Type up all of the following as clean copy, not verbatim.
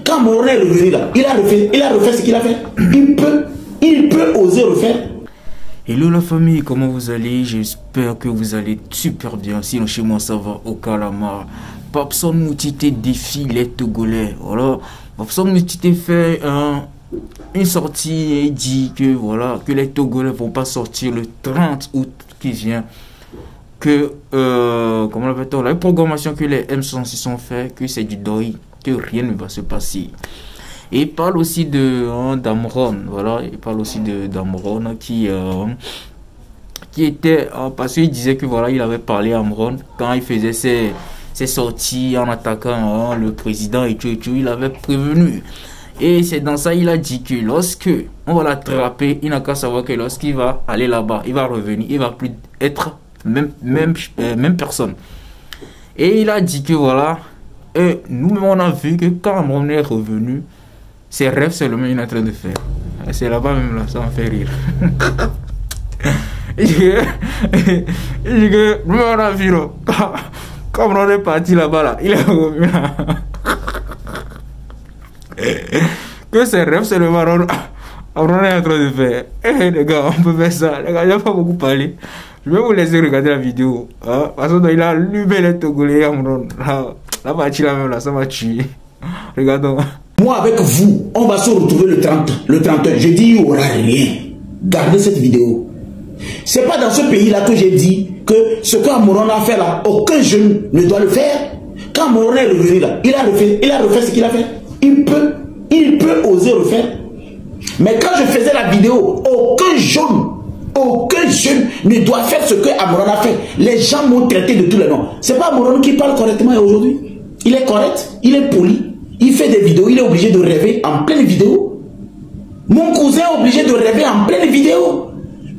Quand Moron est revenu là, il a refait ce qu'il a fait. Il peut oser refaire. Hello la famille, comment vous allez? J'espère que vous allez super bien. Sinon chez moi ça va au calamar. Papson Moutité défie les Togolais. Voilà, Papson Moutité fait une sortie et dit que voilà, que les Togolais vont pas sortir le 30 août qui vient. Que comment l'appelle-t-on, la programmation que les M66 ont fait, que c'est du doi, que rien ne va se passer. Et il parle aussi de d'Amron, voilà, il parle aussi de d'Amron qui était parce qu'il disait que voilà, il avait parlé à Amron quand il faisait ses sorties en attaquant le président et tout, il avait prévenu. Et c'est dans ça il a dit que lorsque on va l'attraper, il n'a qu'à savoir que lorsqu'il va aller là-bas, il va revenir, il va plus être même personne. Et il a dit que voilà, nous-mêmes on a vu que quand Amron est revenu, ses rêves seulement il est en train de faire. C'est là-bas même là, ça me fait rire. Il dit que nous on a vu là, quand on est parti là-bas là, il est revenu là. Que ses rêves seulement on est en train de faire. Les gars, on peut faire ça. Les gars, il n'y a pas beaucoup parlé. Je vais vous laisser regarder la vidéo. Parce qu'il a allumé les Togolais. La partie là même là, ça m'a tué. Regardons. Moi avec vous, on va se retrouver le 31. Je dis il n'y aura rien. Gardez cette vidéo. C'est pas dans ce pays-là que j'ai dit que ce qu'Amoron a fait là, aucun jeune ne doit le faire. Quand Amoron est revenu là, il a refait ce qu'il a fait. Il peut oser refaire. Mais quand je faisais la vidéo, aucun jeune ne doit faire ce que Amoron a fait. Les gens m'ont traité de tous les noms. C'est pas Amoron qui parle correctement aujourd'hui. Il est correct, il est poli. Il fait des vidéos, il est obligé de rêver en pleine vidéo. Mon cousin est obligé de rêver en pleine vidéo.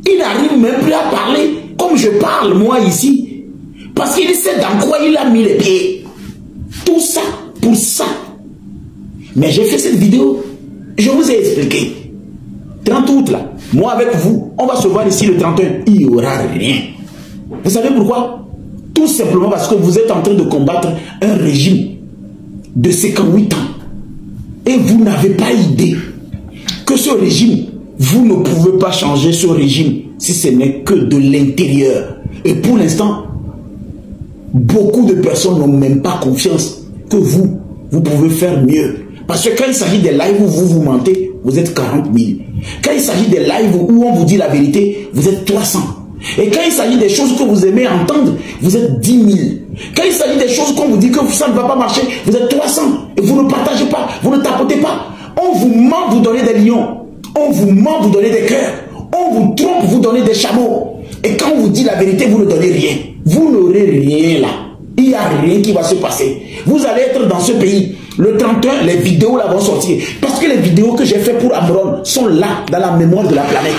Il n'arrive même plus à parler comme je parle moi ici. Parce qu'il sait dans quoi il a mis les pieds. Tout ça pour ça. Mais j'ai fait cette vidéo. Je vous ai expliqué. 30 août là, moi avec vous, on va se voir ici le 31. Il n'y aura rien. Vous savez pourquoi? Tout simplement parce que vous êtes en train de combattre un régime de 58 ans. Et vous n'avez pas idée que ce régime, vous ne pouvez pas changer ce régime si ce n'est que de l'intérieur. Et pour l'instant, beaucoup de personnes n'ont même pas confiance que vous pouvez faire mieux. Parce que quand il s'agit des lives où vous mentez, vous êtes 40 000. Quand il s'agit des lives où on vous dit la vérité, vous êtes 300. Et quand il s'agit des choses que vous aimez entendre, vous êtes 10 000. Quand il s'agit des choses qu'on vous dit que ça ne va pas marcher, vous êtes 300. Et vous ne partagez pas, vous ne tapotez pas. On vous ment, vous donnez des lions. On vous ment, vous donnez des cœurs. On vous trompe, vous donnez des chameaux. Et quand on vous dit la vérité, vous ne donnez rien. Vous n'aurez rien là. Il n'y a rien qui va se passer. Vous allez être dans ce pays. Le 31, les vidéos là vont sortir. Parce que les vidéos que j'ai fait pour Amron sont là, dans la mémoire de la planète.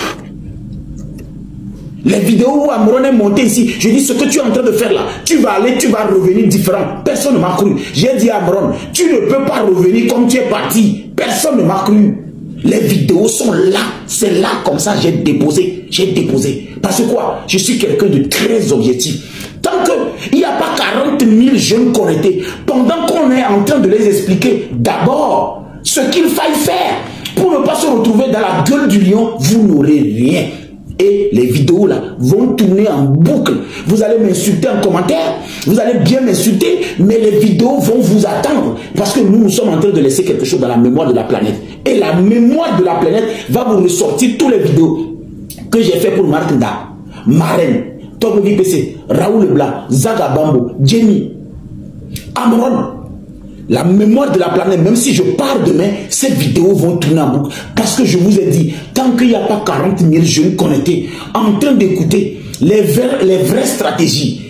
Les vidéos où Amron est monté ici, je dis ce que tu es en train de faire là, tu vas aller, tu vas revenir différent. Personne ne m'a cru. J'ai dit à Amron, tu ne peux pas revenir comme tu es parti. Personne ne m'a cru. Les vidéos sont là. C'est là comme ça j'ai déposé. Parce que quoi? Je suis quelqu'un de très objectif. Tant qu'il n'y a pas 40 000 jeunes connectés, pendant qu'on est en train de les expliquer d'abord ce qu'il faille faire pour ne pas se retrouver dans la gueule du lion, vous n'aurez rien. Et les vidéos là vont tourner en boucle. Vous allez m'insulter en commentaire, vous allez bien m'insulter, mais les vidéos vont vous attendre. Parce que nous sommes en train de laisser quelque chose dans la mémoire de la planète. Et la mémoire de la planète va vous ressortir toutes les vidéos que j'ai fait pour Marc Nda, Marraine, Togo VPC, Raoul Leblanc, Zaga Bambo, Jenny, Amron. La mémoire de la planète, même si je pars demain, ces vidéos vont tourner en boucle. Parce que je vous ai dit, tant qu'il n'y a pas 40 000 jeunes connectés en train d'écouter les vraies stratégies,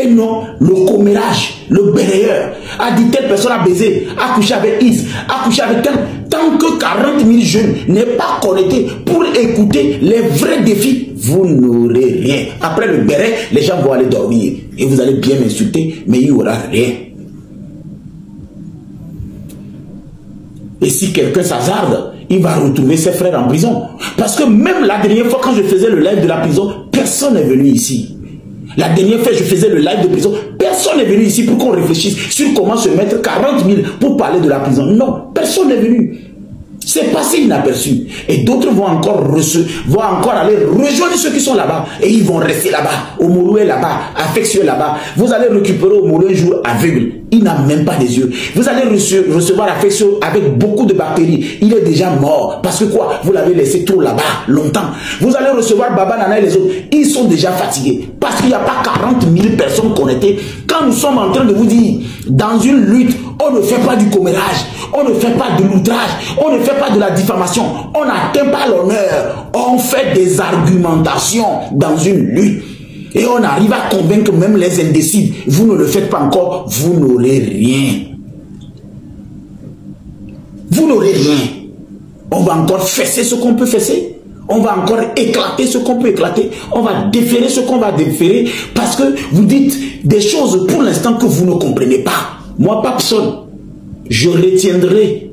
et non le commérage, le berreur, a dit telle personne a baisé, a couché avec Is, a couché avec tel. Tant que 40 000 jeunes n'est pas connectés pour écouter les vrais défis, vous n'aurez rien. Après le béret, les gens vont aller dormir et vous allez bien m'insulter, mais il n'y aura rien. Et si quelqu'un s'hasarde, il va retrouver ses frères en prison. Parce que même la dernière fois quand je faisais le live de la prison, personne n'est venu ici. La dernière fois je faisais le live de prison, personne Personne n'est venu ici pour qu'on réfléchisse sur comment se mettre 40 000 pour parler de la prison. Non, personne n'est venu. C'est passé inaperçu. Et d'autres vont encore aller rejoindre ceux qui sont là-bas. Et ils vont rester là-bas. Omoro est là-bas. Affectueux là-bas. Vous allez récupérer Omoro un jour aveugle. Il n'a même pas des yeux. Vous allez recevoir Affectueux avec beaucoup de bactéries. Il est déjà mort. Parce que quoi? Vous l'avez laissé trop là-bas, longtemps. Vous allez recevoir Baba Nana et les autres. Ils sont déjà fatigués. Parce qu'il n'y a pas 40 000 personnes connectées. Quand nous sommes en train de vous dire, dans une lutte, on ne fait pas du commérage. On ne fait pas de l'outrage. On ne fait pas de la diffamation. On n'atteint pas l'honneur. On fait des argumentations dans une lutte. Et on arrive à convaincre même les indécis. Vous ne le faites pas encore, vous n'aurez rien. Vous n'aurez rien. On va encore fesser ce qu'on peut fesser. On va encore éclater ce qu'on peut éclater. On va déférer ce qu'on va déférer. Parce que vous dites des choses pour l'instant que vous ne comprenez pas. Moi, Papson, je retiendrai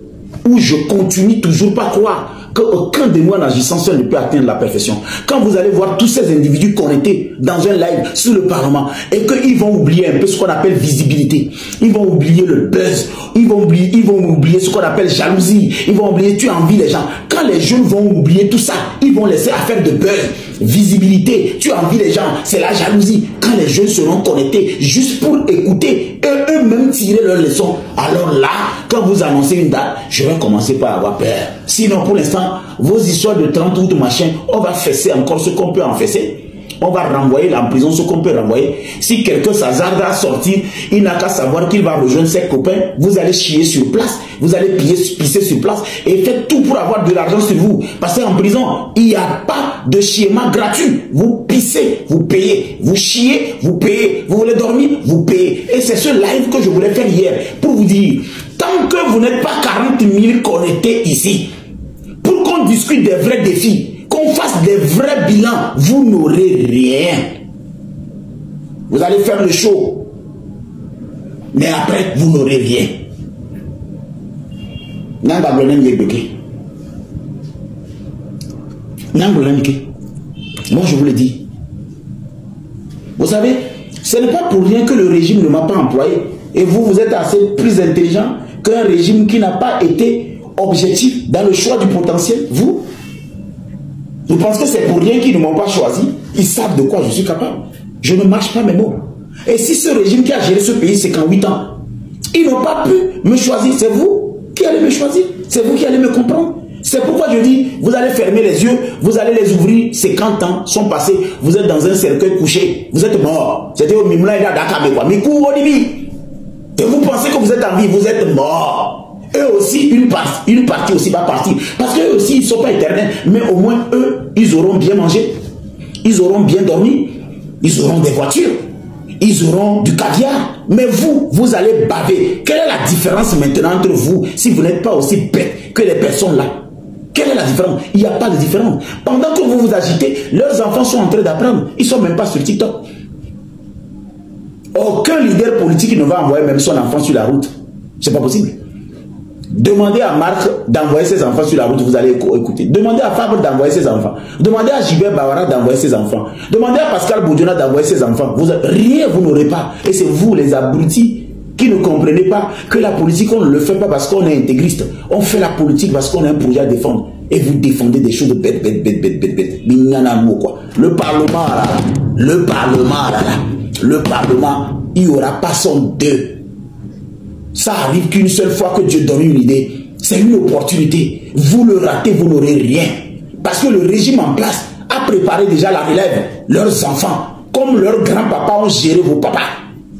ou je continue toujours pas croire qu'aucun de nous en agissant seul ne peut atteindre la perfection. Quand vous allez voir tous ces individus connectés dans un live sur le Parlement et qu'ils vont oublier un peu ce qu'on appelle visibilité, ils vont oublier le buzz, ils vont oublier ce qu'on appelle jalousie, ils vont oublier tu envies les gens. Quand les jeunes vont oublier tout ça, ils vont laisser affaire de buzz, visibilité, tu envies les gens, c'est la jalousie. Quand les jeunes seront connectés juste pour écouter et eux-mêmes tirer leurs leçons, alors là, quand vous annoncez une date, je vais commencer par avoir peur. Sinon, pour l'instant, vos histoires de 30 août, machin, on va fesser encore ce qu'on peut en fesser. On va renvoyer en prison ce qu'on peut renvoyer. Si quelqu'un s'hasarde à sortir, il n'a qu'à savoir qu'il va rejoindre ses copains. Vous allez chier sur place. Vous allez pisser sur place. Et faites tout pour avoir de l'argent sur vous. Parce qu'en prison, il n'y a pas de chiement gratuit. Vous pissez, vous payez. Vous chiez, vous payez. Vous voulez dormir, vous payez. Et c'est ce live que je voulais faire hier. Pour vous dire, tant que vous n'êtes pas 40 000 connectés ici, pour qu'on discute des vrais défis, qu'on fasse des vrais bilans, vous n'aurez rien. Vous allez faire le show. Mais après, vous n'aurez rien. Moi, je vous le dis. Vous savez, ce n'est pas pour rien que le régime ne m'a pas employé. Et vous, vous êtes assez plus intelligent qu'un régime qui n'a pas été objectif dans le choix du potentiel. Vous pensez que c'est pour rien qu'ils ne m'ont pas choisi? Ils savent de quoi je suis capable. Je ne marche pas mes mots. Et si ce régime qui a géré ce pays 58 ans, ils n'ont pas pu me choisir, c'est vous qui allez me choisir. C'est vous qui allez me comprendre. C'est pourquoi je dis, vous allez fermer les yeux, vous allez les ouvrir, 50 ans sont passés, vous êtes dans un cercueil couché, vous êtes mort. C'était au Mimla et Dakar, et vous pensez que vous êtes en vie, vous êtes mort. Eux aussi, une partie aussi va partir. Parce qu'eux aussi, ils ne sont pas éternels. Mais au moins, eux, ils auront bien mangé. Ils auront bien dormi. Ils auront des voitures. Ils auront du caviar. Mais vous, vous allez baver. Quelle est la différence maintenant entre vous, si vous n'êtes pas aussi bête que les personnes là? Quelle est la différence? Il n'y a pas de différence. Pendant que vous vous agitez, leurs enfants sont en train d'apprendre. Ils ne sont même pas sur TikTok. Aucun leader politique ne va envoyer même son enfant sur la route. C'est pas possible. Demandez à Marc d'envoyer ses enfants sur la route, vous allez écouter. Demandez à Fabre d'envoyer ses enfants. Demandez à Gilbert Bawara d'envoyer ses enfants. Demandez à Pascal Boudjona d'envoyer ses enfants. Rien, vous n'aurez pas. Et c'est vous, les abrutis, qui ne comprenez pas que la politique, on ne le fait pas parce qu'on est intégriste. On fait la politique parce qu'on a un projet à défendre. Et vous défendez des choses bêtes. Le Parlement, là, le Parlement, il n'y aura pas son deux. Ça arrive qu'une seule fois que Dieu donne une idée. C'est une opportunité. Vous le ratez, vous n'aurez rien. Parce que le régime en place a préparé déjà la relève. Leurs enfants, comme leurs grands-papas ont géré vos papas.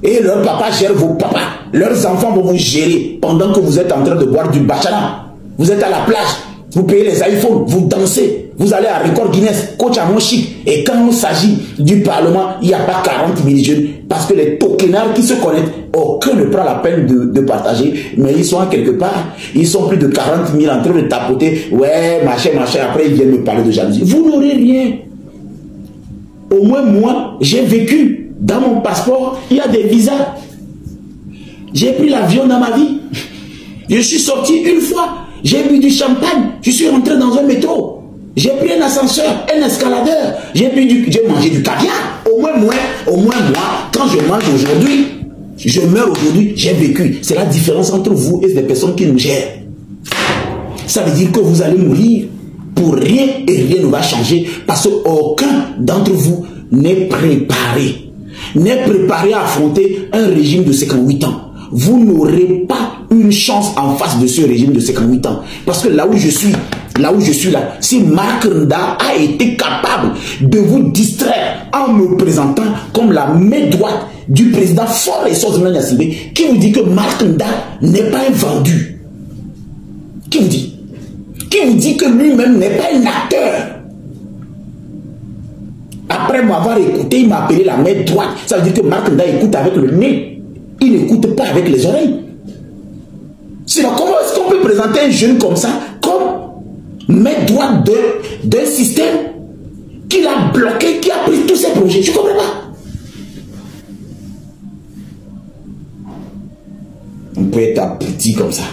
Et leurs papas gèrent vos papas. Leurs enfants vont vous gérer pendant que vous êtes en train de boire du bachana. Vous êtes à la plage. Vous payez les iPhones. Vous dansez. Vous allez à Record Guinness. Coach à mon chic. Et quand il s'agit du Parlement, il n'y a pas 40 000 jeunes. Parce que les tokenards qui se connaissent, aucun ne prend la peine de partager. Mais ils sont à quelque part. Ils sont plus de 40 000 en train de tapoter. Ouais, machin. Après, ils viennent me parler de jalousie. Vous n'aurez rien. Au moins, moi, j'ai vécu. Dans mon passeport, il y a des visas. J'ai pris l'avion dans ma vie. Je suis sorti une fois. J'ai bu du champagne. Je suis rentré dans un métro. J'ai pris un ascenseur, un escaladeur. J'ai mangé du caviar. Au moins moi, quand je mange aujourd'hui, Je meurs aujourd'hui, j'ai vécu. C'est la différence entre vous et les personnes qui nous gèrent. Ça veut dire que vous allez mourir pour rien et rien ne va changer parce qu'aucun d'entre vous n'est préparé. N'est préparé à affronter un régime de 58 ans. Vous n'aurez pas une chance en face de ce régime de 58 ans. Parce que là où je suis là, si Marc Nda a été capable de vous distraire en me présentant comme la main droite du président Faure Essoz Gnassingbé, qui vous dit que Marc Nda n'est pas un vendu. Qui vous dit? Qui vous dit que lui-même n'est pas un acteur? Après m'avoir écouté, il m'a appelé la main droite. Ça veut dire que Marc Nda écoute avec le nez. Il n'écoute pas avec les oreilles. Sinon, comment est-ce qu'on peut présenter un jeune comme ça, comme main droite d'un système qui l'a bloqué, qui a pris tous ses projets? Je ne comprends pas. On peut être abruti comme ça.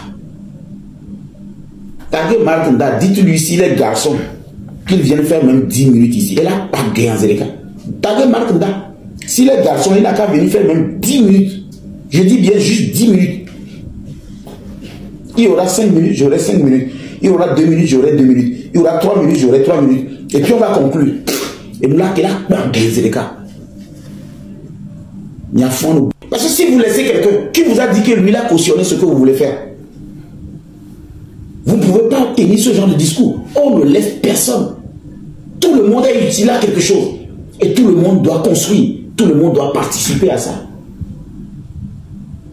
Taguez Marc Nda, dites-lui si les garçons qu'il vienne faire même 10 minutes ici. Elle a pas gagné en Zéléka. Taguez Marc Nda. Si les garçons, il n'a qu'à venir faire même 10 minutes. Je dis bien juste 10 minutes. Il y aura 5 minutes, j'aurai 5 minutes. Il y aura 2 minutes, j'aurai 2 minutes. Il y aura 3 minutes, j'aurai 3 minutes. Et puis on va conclure. Et là, il a pas gagné en Zéléka. Parce que si vous laissez quelqu'un qui vous a dit que lui a cautionné ce que vous voulez faire, vous ne pouvez pas tenir ce genre de discours. On ne laisse personne. Tout le monde est utile à quelque chose. Et tout le monde doit construire. Tout le monde doit participer à ça.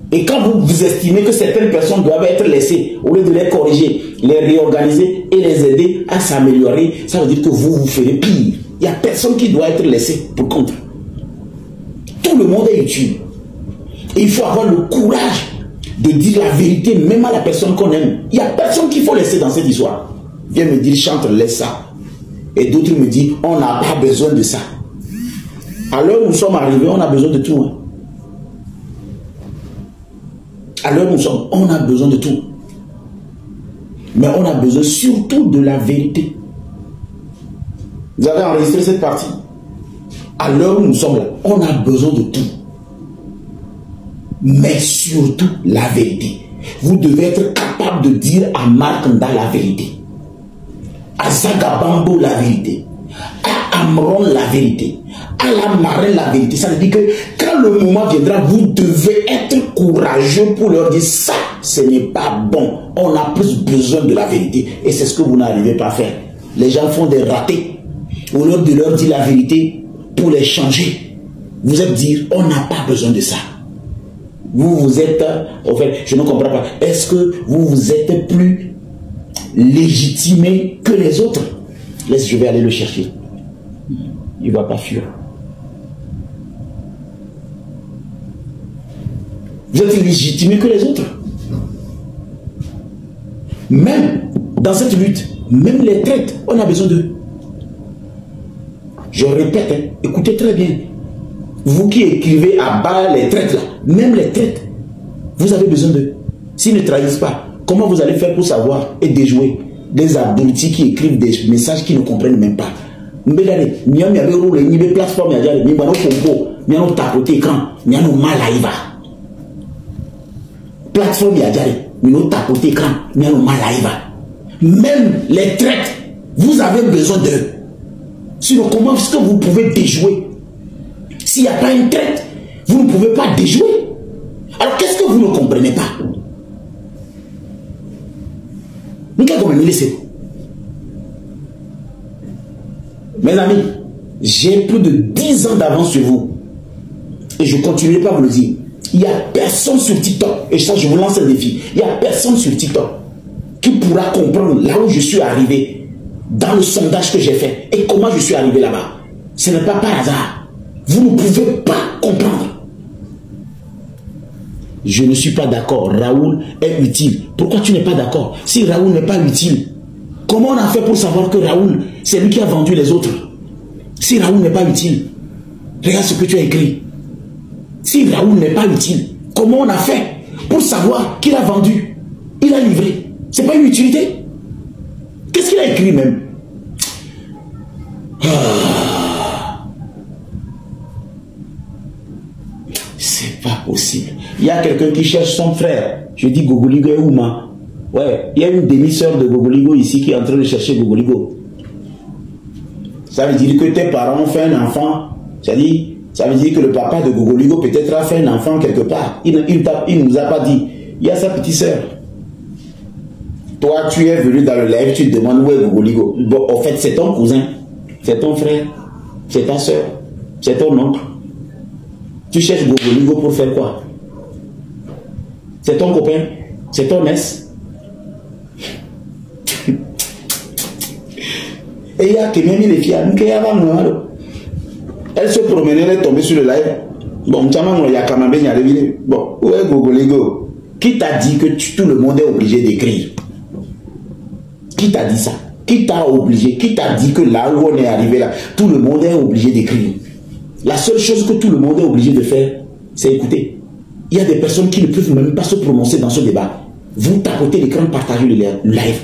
Et quand vous estimez que certaines personnes doivent être laissées, au lieu de les corriger, les réorganiser et les aider à s'améliorer, ça veut dire que vous ferez pire. Il n'y a personne qui doit être laissé pour contre. Tout le monde est utile. Et il faut avoir le courage de dire la vérité même à la personne qu'on aime. Il n'y a personne qu'il faut laisser dans cette histoire. Viens me dire, Chantre, laisse ça. Et d'autres me disent, on n'a pas besoin de ça. À l'heure où nous sommes arrivés, on a besoin de tout. Hein. À l'heure où nous sommes, on a besoin de tout. Mais on a besoin surtout de la vérité. Vous avez enregistré cette partie. À l'heure où nous sommes là, on a besoin de tout. Mais surtout la vérité. Vous devez être capable de dire à Marc Nda la vérité. À Zagabambo la vérité. À Amron la vérité. À la Marine la vérité. Ça veut dire que quand le moment viendra, vous devez être courageux pour leur dire ça, ce n'est pas bon. On a plus besoin de la vérité. Et c'est ce que vous n'arrivez pas à faire. Les gens font des ratés. Au lieu de leur dire la vérité pour les changer, vous êtes dire, on n'a pas besoin de ça. Vous êtes, en fait, je ne comprends pas. Est-ce que vous êtes plus légitimé que les autres? Laisse, je vais aller le chercher. Il ne va pas fuir. Vous êtes légitimé que les autres. Même dans cette lutte, même les traites, on a besoin d'eux. Je répète, hein, écoutez très bien. Vous qui écrivez à bas les traites là, même les traites, vous avez besoin d'eux. S'ils ne trahissent pas, comment vous allez faire pour savoir et déjouer des abrutis qui écrivent des messages qui ne comprennent même pas? Même les traites, vous avez besoin d'eux. Sinon, comment est-ce que vous pouvez déjouer? S'il n'y a pas une traite, vous ne pouvez pas déjouer. Alors, qu'est-ce que vous ne comprenez pas? Mes amis, j'ai plus de 10 ans d'avance sur vous. Et je continuerai pas à vous le dire. Il n'y a personne sur TikTok, et ça, je vous lance un défi. Il n'y a personne sur TikTok qui pourra comprendre là où je suis arrivé, dans le sondage que j'ai fait, et comment je suis arrivé là-bas. Ce n'est pas par hasard. Vous ne pouvez pas comprendre. Je ne suis pas d'accord. Raoul est utile. Pourquoi tu n'es pas d'accord? Si Raoul n'est pas utile, comment on a fait pour savoir que Raoul, c'est lui qui a vendu les autres? Si Raoul n'est pas utile, regarde ce que tu as écrit. Si Raoul n'est pas utile, comment on a fait pour savoir qu'il a vendu? Il a livré. C'est pas une utilité? Qu'est-ce qu'il a écrit même? C'est pas possible. il y a quelqu'un qui cherche son frère. Je dis Gogoligo et Ouma. Ouais, il y a une demi-sœur de Gogoligo ici qui est en train de chercher Gogoligo. Ça veut dire que tes parents ont fait un enfant. Ça veut dire que le papa de Gogoligo peut-être a fait un enfant quelque part. Il ne nous a pas dit. Il y a sa petite sœur. Toi, tu es venu dans le live, tu te demandes où est Gogoligo. Bon, en fait, c'est ton cousin, c'est ton frère, c'est ta soeur, c'est ton oncle. Tu cherches Gogoligo pour faire quoi? C'est ton copain, c'est ton ex. Et il y a que même les filles, elle se promenait, elle est tombée sur le live. Bon, il y a quand même bon, où est Gogoligo? Qui t'a dit que tout le monde est obligé d'écrire? Qui t'a dit ça? Qui t'a obligé? Qui t'a dit que là où on est arrivé là, tout le monde est obligé d'écrire? La seule chose que tout le monde est obligé de faire, c'est écouter. Il y a des personnes qui ne peuvent même pas se prononcer dans ce débat. Vous tapotez l'écran, partagez le live.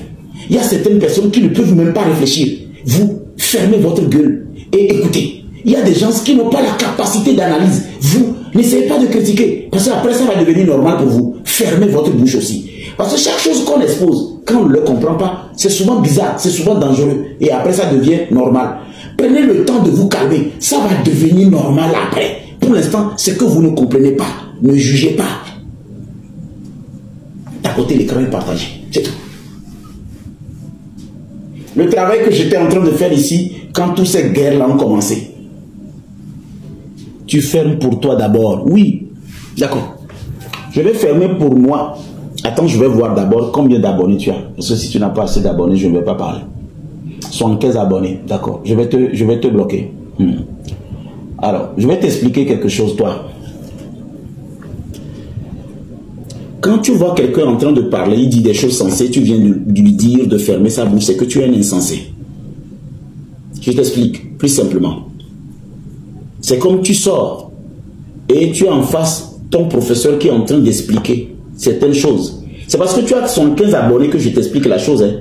Il y a certaines personnes qui ne peuvent même pas réfléchir. Vous fermez votre gueule et écoutez. Il y a des gens qui n'ont pas la capacité d'analyse. Vous n'essayez pas de critiquer. Parce qu'après, ça va devenir normal pour vous. Fermez votre bouche aussi. Parce que chaque chose qu'on expose, quand on ne le comprend pas, c'est souvent bizarre, c'est souvent dangereux. Et après, ça devient normal. Prenez le temps de vous calmer. Ça va devenir normal après. Pour l'instant, c'est que vous ne comprenez pas. Ne jugez pas. Tapotez l'écran et partagez. C'est tout. Le travail que j'étais en train de faire ici, quand toutes ces guerres-là ont commencé, tu fermes pour toi d'abord. Oui, d'accord. Je vais fermer pour moi. Attends, je vais voir d'abord combien d'abonnés tu as. Parce que si tu n'as pas assez d'abonnés, je ne vais pas parler. 75 abonnés, d'accord. Je vais te bloquer. Alors, je vais t'expliquer quelque chose, toi. Quand tu vois quelqu'un en train de parler, il dit des choses sensées, tu viens de lui dire de fermer sa bouche, c'est que tu es un insensé. Je t'explique plus simplement. C'est comme tu sors et tu es en face ton professeur qui est en train d'expliquer certaines choses. C'est parce que tu as 75 abonnés que je t'explique la chose. Hein.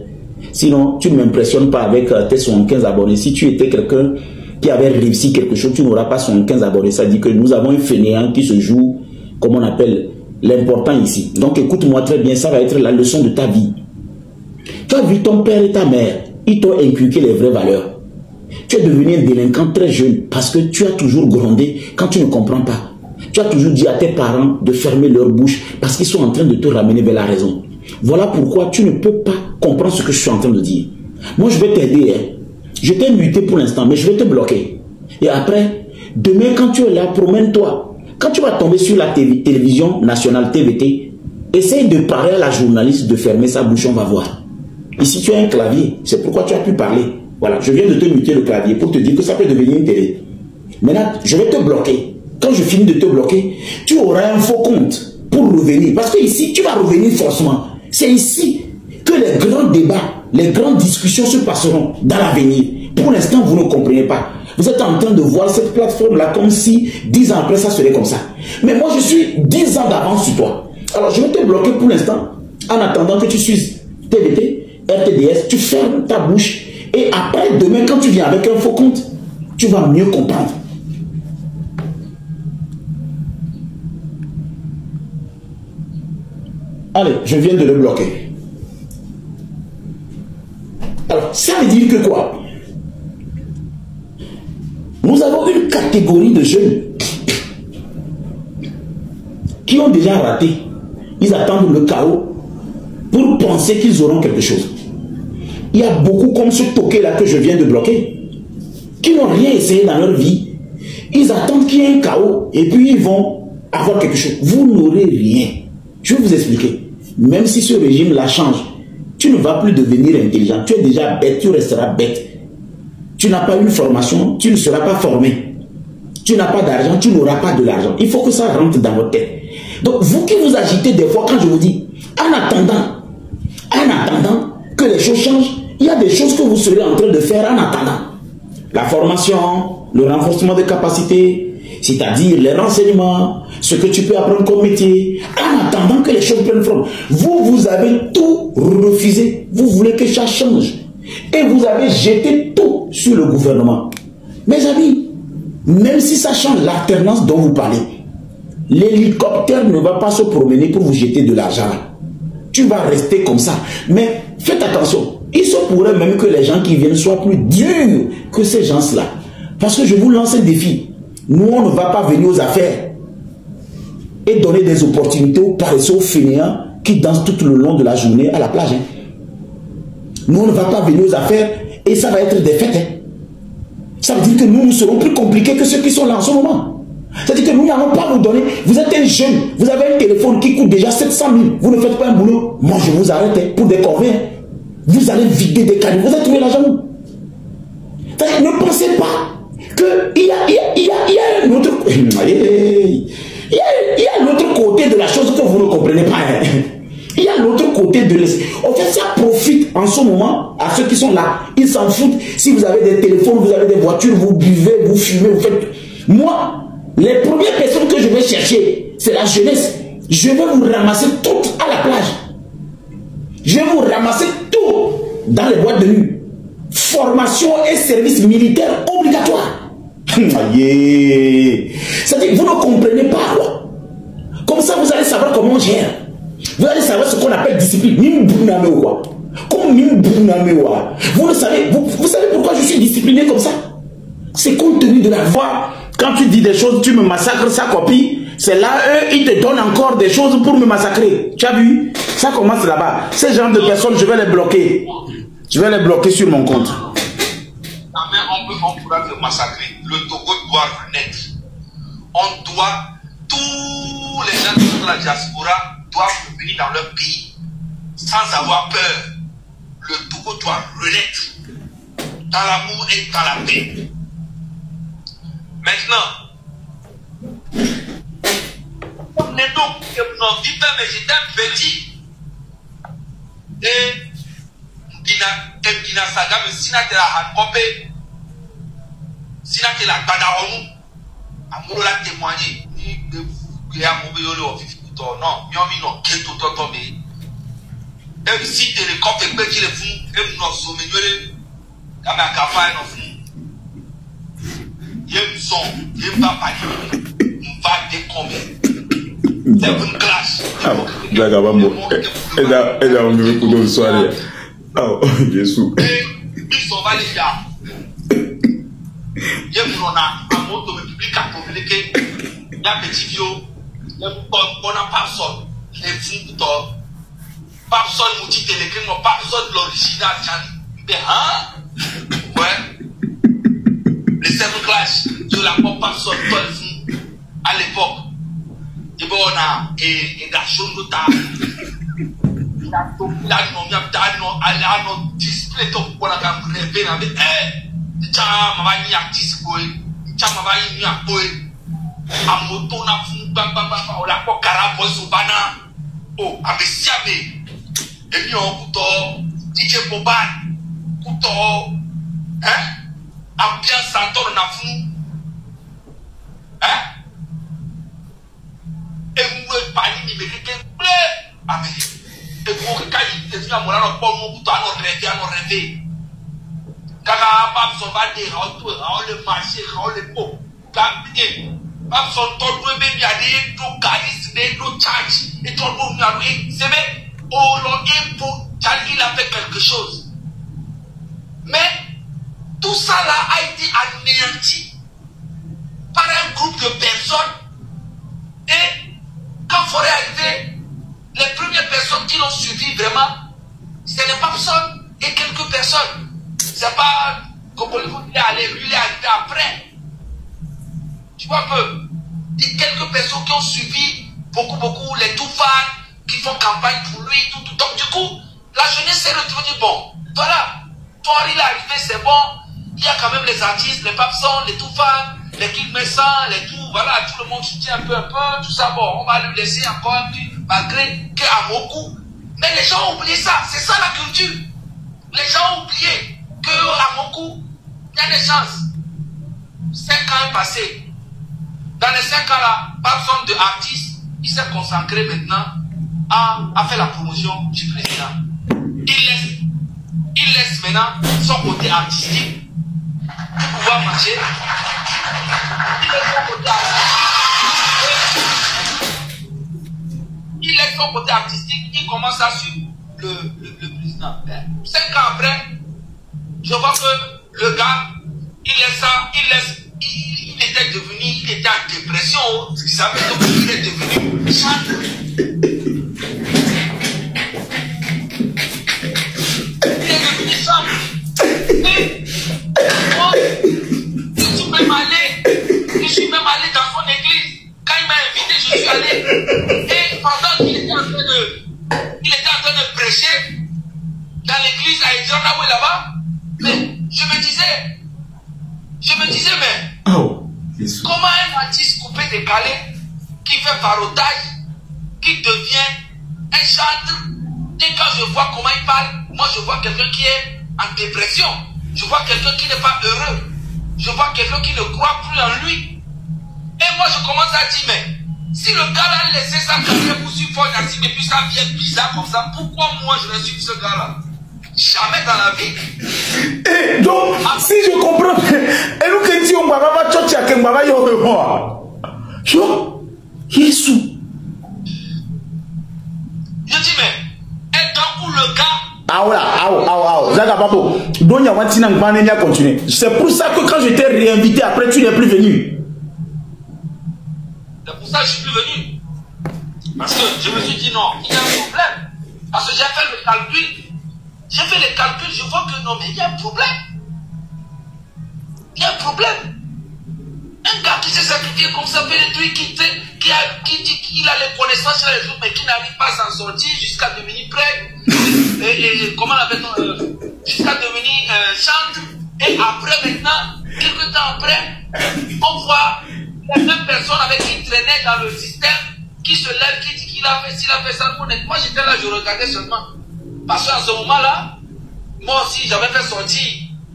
Sinon, tu ne m'impressionnes pas avec tes 75 abonnés. Si tu étais quelqu'un qui avait réussi quelque chose, tu n'auras pas 75 abonnés. Ça dit que nous avons un fainéant qui se joue, comme on appelle, l'important ici. Donc écoute-moi très bien, ça va être la leçon de ta vie. Tu as vu ton père et ta mère, ils t'ont inculqué les vraies valeurs. Tu es devenu un délinquant très jeune parce que tu as toujours grondé quand tu ne comprends pas. Tu as toujours dit à tes parents de fermer leur bouche parce qu'ils sont en train de te ramener vers la raison. Voilà pourquoi tu ne peux pas comprendre ce que je suis en train de dire. Moi, je vais t'aider. Hein. Je t'ai muté pour l'instant, mais je vais te bloquer. Et après, demain, quand tu es là, promène-toi. Quand tu vas tomber sur la télévision nationale TVT, essaye de parler à la journaliste de fermer sa bouche, on va voir. Ici, tu as un clavier, c'est pourquoi tu as pu parler. Voilà, je viens de te muter le clavier pour te dire que ça peut devenir une télé. Maintenant, je vais te bloquer. Quand je finis de te bloquer, tu auras un faux compte pour revenir. Parce que ici, tu vas revenir forcément. C'est ici que les grands débats, les grandes discussions se passeront dans l'avenir. Pour l'instant, vous ne comprenez pas. Vous êtes en train de voir cette plateforme-là comme si 10 ans après, ça serait comme ça. Mais moi, je suis 10 ans d'avance sur toi. Alors, je vais te bloquer pour l'instant, en attendant que tu suives TVT, RTDS, tu fermes ta bouche. Et après, demain, quand tu viens avec un faux compte, tu vas mieux comprendre. Allez, je viens de le bloquer. Alors, ça veut dire que quoi? Nous avons une catégorie de jeunes qui ont déjà raté. Ils attendent le chaos pour penser qu'ils auront quelque chose. Il y a beaucoup comme ce toqué-là que je viens de bloquer, qui n'ont rien essayé dans leur vie. Ils attendent qu'il y ait un chaos et puis ils vont avoir quelque chose. Vous n'aurez rien. Je vais vous expliquer. Même si ce régime-là change, tu ne vas plus devenir intelligent. Tu es déjà bête, tu resteras bête. Tu n'as pas une formation, tu ne seras pas formé. Tu n'as pas d'argent, tu n'auras pas de l'argent. Il faut que ça rentre dans votre tête. Donc, vous qui vous agitez des fois, quand je vous dis, en attendant que les choses changent, il y a des choses que vous serez en train de faire en attendant. La formation, le renforcement des capacités, c'est-à-dire les renseignements, ce que tu peux apprendre comme métier, en attendant que les choses prennent forme. Vous avez tout refusé. Vous voulez que ça change. Et vous avez jeté tout sur le gouvernement. Mes amis, même si ça change l'alternance dont vous parlez, l'hélicoptère ne va pas se promener pour vous jeter de l'argent. Tu vas rester comme ça. Mais faites attention. Il se pourrait même que les gens qui viennent soient plus durs que ces gens-là. Parce que je vous lance un défi. Nous, on ne va pas venir aux affaires et donner des opportunités aux paresseux, aux fainéants qui dansent tout le long de la journée à la plage. Nous, on ne va pas venir aux affaires et ça va être des fêtes. Ça veut dire que nous serons plus compliqués que ceux qui sont là en ce moment. C'est-à-dire que nous n'allons pas vous donner. Vous êtes un jeune, vous avez un téléphone qui coûte déjà 700 000. Vous ne faites pas un boulot. Moi, je vous arrête pour des corvées. Vous allez vider des canaux. Vous allez trouver l'argent où? Ne pensez pas qu'il y a un autre... Il y a l'autre côté de la chose que vous ne comprenez pas. Il y a l'autre côté de l'esprit. En fait, ça profite en ce moment à ceux qui sont là. Ils s'en foutent. Si vous avez des téléphones, vous avez des voitures, vous buvez, vous fumez, vous faites... Moi, les premières personnes que je vais chercher, c'est la jeunesse. Je vais vous ramasser toutes à la plage. Je vais vous ramasser tout dans les boîtes de nuit. Formation et service militaire obligatoire. C'est-à-dire que vous ne comprenez pas quoi. Comme ça, vous allez savoir comment on gère. Vous allez savoir ce qu'on appelle discipline. Vous le savez, vous savez pourquoi je suis discipliné comme ça? C'est compte tenu de la voix. Quand tu dis des choses, tu me massacres, ça copie. C'est là, eux, ils te donnent encore des choses pour me massacrer. Tu as vu? Ça commence là-bas. Ces genres de personnes, je vais les bloquer. Je vais les bloquer sur mon compte. On pourra te massacrer. Le Togo doit renaître. Tous les gens qui sont dans la diaspora doivent revenir dans leur pays sans avoir peur. Le Togo doit renaître dans l'amour et dans la paix. Maintenant, on est donc non vite, mais j'étais petit. Et Dina Saga, mais si tu as compris, si tu as badaron, amour la témoigner, ni de a mobile non, non, quel tout tombé. Et si tu es le corps et que tu le fous, et nous sommes menés, comme un café, non fou. Il va pas il va décommer. C'est une classe. Elle a envie pour nous soirée. Oh, Jésus. Ils sont allés là. Il y a un mot de public à communiquer. Il y a un petit vieux. Il y a pas personne. Les fous d'or. Personne nous dit télécrim, personne de l'original. Mais hein? Ouais. Les 7 classes, je la vois personne à l'époque. Et bon, on a la chose de ta. Là, non, display to pour la gamme rêver avec ma va y artiste boy, ma va y a boy, a moto na fou, on la quoi carabo subana, oh, avec siabe, et bien on couteau, DJ Boban, couteau, ambiance santor na fou, et moi pani ni me quelqu'un avec. Et pour que quand il est venu à mon pas mon couteau à nous rêver. Quand on va dire, on le marché, on le pot. Quand on tourne, il y a des caristes, des charges, et tout le monde a dit, c'est vrai, oh, il a fait quelque chose. Mais tout ça là a été anéanti par un groupe de personnes. Et quand il faut arriver, les premières personnes qui l'ont suivi vraiment, c'est les Papson et quelques personnes. C'est pas comme il est allé, lui il est arrivé après. Tu vois un peu? Et quelques personnes qui ont suivi beaucoup, les tout fans, qui font campagne pour lui, tout. Donc du coup, la jeunesse s'est retrouvée, bon, voilà, toi il est arrivé, c'est bon. Il y a quand même les artistes, les Papson, les tout fans, les Kid Messan, les tout, voilà, tout le monde soutient un peu, tout ça, bon, on va lui laisser encore un petit, malgré qu'à beaucoup. Mais les gens ont oublié ça, c'est ça la culture. Les gens ont oublié qu'à beaucoup, il y a des chances. 5 ans est passé. Dans les 5 ans là, personne de artiste, il s'est consacré maintenant à faire la promotion du président. Il laisse maintenant son côté artistique pour pouvoir marcher. Il laisse son côté artistique il laisse son côté artistique, il commence à suivre le président. 5 ans après, je vois que le gars, il laisse ça, il était en dépression, ce qui savait qu'il est devenu chanteur. Il est devenu chanteur. Et moi, je suis même allé dans son église. Quand il m'a invité, je suis allé. Et pendant qu'il était en train de prêcher dans l'église à Edjanaoué là-bas, mais je me disais, mais comment un artiste coupé décalé qui fait parodage, qui devient un chanteur, et quand je vois comment il parle, moi je vois quelqu'un qui est en dépression, je vois quelqu'un qui n'est pas heureux, je vois quelqu'un qui ne croit plus en lui. Et moi je commence à dire, mais si le gars là laissé sa carrière pour suivre un artiste et puis ça vient bizarre comme ça, pourquoi moi je vais suivre ce gars là? Jamais dans la vie. Et donc, si je comprends, et nous qui disons, on va tchocher à quel moment il y a Jésus. Je dis, mais, et donc pour le gars. Ah voilà, Zaga Babo, donc il y a un petit peu de continuer. C'est pour ça que quand je t'ai réinvité, après tu n'es plus venu. C'est pour ça que je suis plus venu. Parce que je me suis dit non, il y a un problème. Parce que j'ai fait le calcul. J'ai fait les calculs, je vois que non, mais il y a un problème. Il y a un problème. Un gars qui s'est sacrifié comme ça, fait des trucs, qui dit qu'il a les connaissances sur les autres, mais qui n'arrive pas à s'en sortir jusqu'à devenir prêtre. Et comment on appelle jusqu'à devenir chanteur. Et après, maintenant, quelques temps après, on voit les mêmes personnes avec qui il traînait dans le système, qui se lève, qui dit qu'il a fait, s'il a fait ça, moi j'étais là, je regardais seulement. Parce qu'à ce moment-là, moi aussi, j'avais fait sortir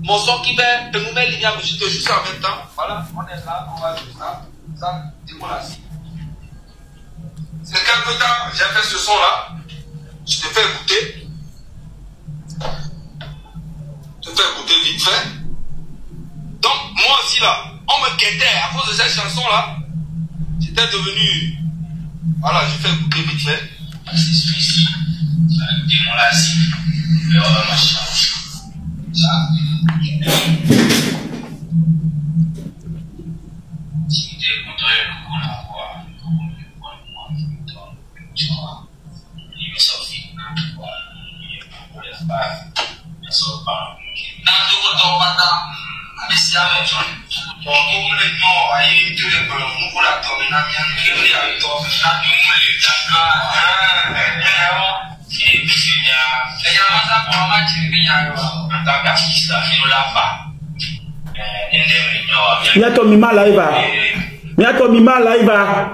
mon son qui fait de nouvelles lignes, je te joue ça en même temps. Voilà, on est là, on va jouer ça. Ça, c'est quoi là? C'est quelque temps, j'ai fait ce son-là. Je te fais écouter. Je te fais écouter vite fait. Donc, moi aussi là, on me guettait à cause de cette chanson-là. J'étais devenu. Voilà, je fais écouter vite fait. C'est celui-ci. Dis-moi là, si. Mais on va machin. Ça. Si tu es contrôlé le coup, on envoie. Tu vois. Il me sortit. Voilà. Il ne pas. Il ne sort pas. Dans le coton, pendant. Mais c'est avec toi. Bon, complètement. Aïe, tous les ballons. Nous, pour la tomber, n'a rien. Qui est avec toi. N'a rien. D'accord. Et puis, il y a un pour un match en tant qu'artiste, il l'a pas. Il y a ton mima là, il va. Il y a ton mima là, il va.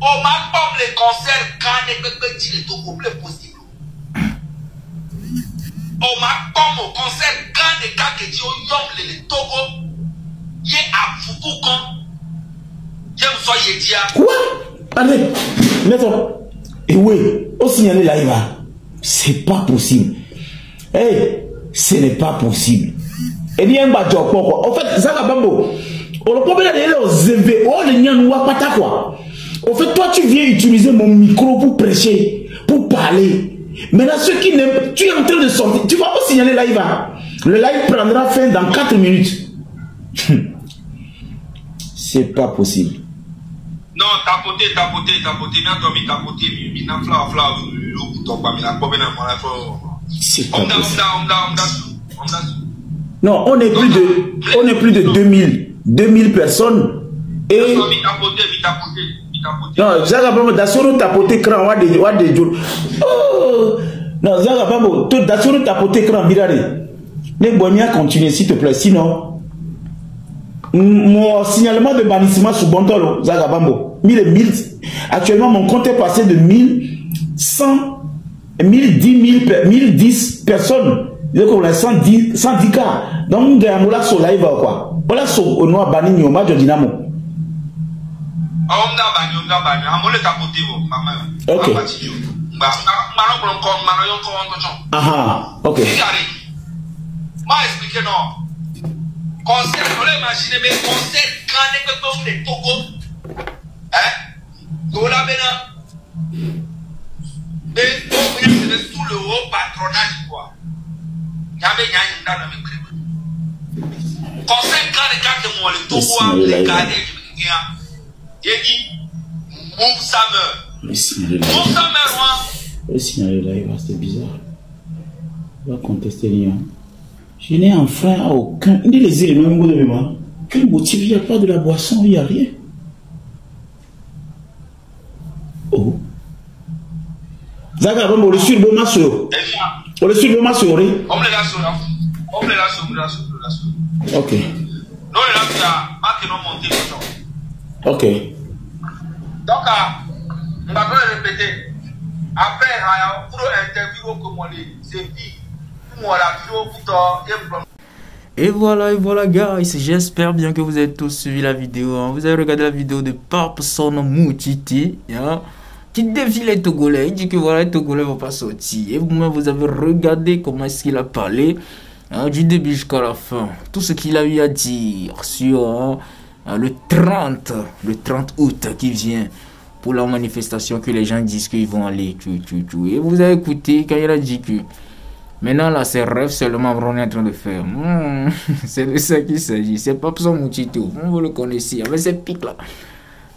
On m'a pas les concerts quand les tout possible. On m'a pas mon concert quand les gars qui disent les Togo, y a Fukukon, y a Soyedia. Quoi? Allez, mettons. Et oui, au signaler là, il va. C'est pas possible. Hey, ce n'est pas possible. Et bien, en fait, Zaga Bambo, on a pas bien aux ZV, on est n'y pas ta quoi. En fait, toi, tu viens utiliser mon micro pour prêcher, pour parler. Maintenant, ceux qui n'aiment, tu es en train de sortir. Tu vas pas signaler là, il va. Le live prendra fin dans 4 minutes. C'est pas possible. Non, tapoter, c'est pas possible. Non, on est plus de 2000 personnes. Et non, Zagabamo, d'assurer tapoter cran, non, Zagabamo, d'assurer tapoter cran, mirare. Les bonniers continuent, s'il te plaît, sinon, mon signalement de bannissement sous Bontolo, Zagabamo, 1000, actuellement, mon compte est passé de 1100 1010 personnes. On a 110 cas. Donc, on a sur live quoi. On a sur au noir banni au match de Dynamo. Ok. Ah, ok. Moi, expliquez non. Concert, on l'a imaginé, mais concert grand que de Togo. Hein? Dola Bena. Mais c'est sous le haut patronage, quoi. Il y avait une dans le micro. Concert grand de moi, le Togo, les Ghanais, il dit, move sa meurt. Move sa meurt, moi. Le signal là, c'est bizarre. On va contester rien. Je n'ai enfin à aucun. Ni les éléments de moi. Quel motif? Il n'y a pas de la boisson, il n'y a rien. Oh. Zaga, on le suit le masso. On le suit le masso. On le la sur. On le la sur. Ok. Non, le la sur. Pas que non monter. Ok. Donc, on va répéter. Après, pour interview comme on dit, c'est dit. Et voilà guys, j'espère bien que vous avez tous suivi la vidéo, hein. Vous avez regardé la vidéo de Papson Moutiti, hein, qui défie les Togolais. Il dit que voilà, les Togolais ne vont pas sortir. Et vous-même, vous avez regardé comment est-ce qu'il a parlé, hein, du début jusqu'à la fin. Tout ce qu'il a eu à dire sur le 30 août qui vient, pour la manifestation que les gens disent qu'ils vont aller. Et vous avez écouté quand il a dit que maintenant, là, c'est rêve seulement qu'on est en train de faire. C'est de ça qu'il s'agit. C'est Papson Moutito. Vous le connaissez, avec ces pics-là.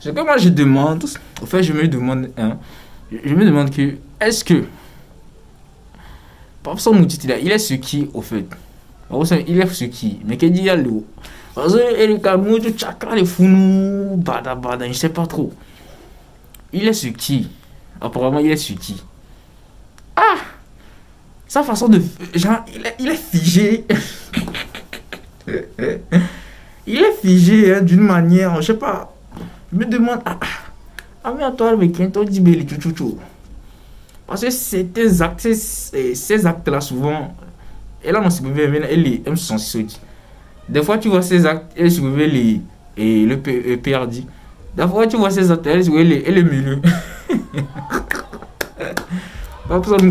Ce que moi, je demande, en fait, je me demande que, est-ce que Papson Moutito, là, il est sur qui, au fait? Il est sur qui? Mais qu'est-ce qu'il y a là? Parce que il calme, tout chakra, les founou, bada, je sais pas trop. Il est sur qui? Apparemment, il est sur qui? Ah! Sa façon de... Genre, il est figé. Il est figé, hein, d'une manière... Je sais pas. Je me demande... Ah, mais à toi, avec qui t'as dit beli chouchou. Parce que ces actes-là, souvent... Et là, on se pouvait venir... Elle me sent si. Des fois, tu vois ces actes... Elle se pouvait les... Et le PRD. Des fois, tu vois ces actes... Elle se pouvait les... Et le milieu. Pas pour ça,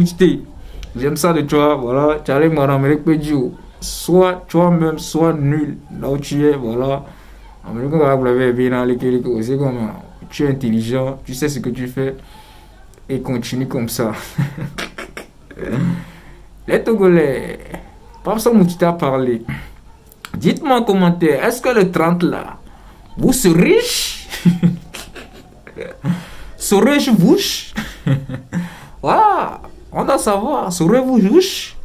j'aime ça de toi, voilà, tu allais me ramener que Dieu. Soit toi-même, soit nul, là où tu es, voilà. Tu es intelligent, tu sais ce que tu fais, et continue comme ça. Les Togolais, Papson Moutiti a parlé. Dites-moi en commentaire, est-ce que le 30 là, vous serez riche? Serais-je bouche? Voilà. On doit savoir, saurez-vous riche?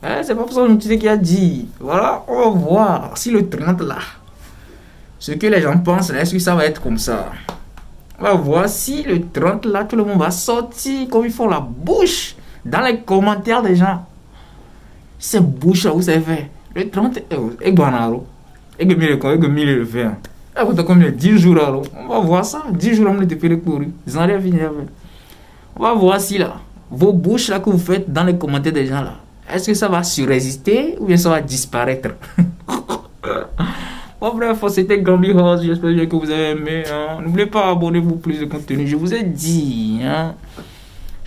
C'est pas pour ça qui a dit. Voilà, on va voir si le 30 là, ce que les gens pensent, est-ce que ça va être comme ça? On va voir si le 30 là, tout le monde va sortir comme ils font la bouche dans les commentaires des gens. Ces bouches là, vous savez, le 30 et Banaro, et que le faire. Et combien 10 jours alors? On va voir ça. 10 jours, on va te faire le courrier. On va voir si là. Vos bouches là que vous faites dans les commentaires des gens là, est-ce que ça va surrésister ou bien ça va disparaître? Bon bref, c'était Gambi House, j'espère que vous avez aimé, hein. N'oubliez pas abonnez-vous pour plus de contenu. Je vous ai dit, hein.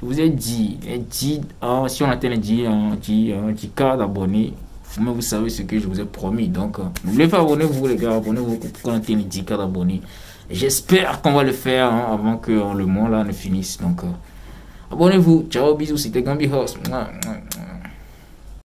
Je vous ai dit, si on atteint les 10K d'abonnés, vous savez ce que je vous ai promis. Donc, n'oubliez pas abonnez-vous les gars, abonnez-vous pour qu'on atteigne les 10K d'abonnés. J'espère qu'on va le faire, hein, avant que le mois là ne finisse. Donc, abonnez-vous. Ciao, bisous, c'était Gambi House.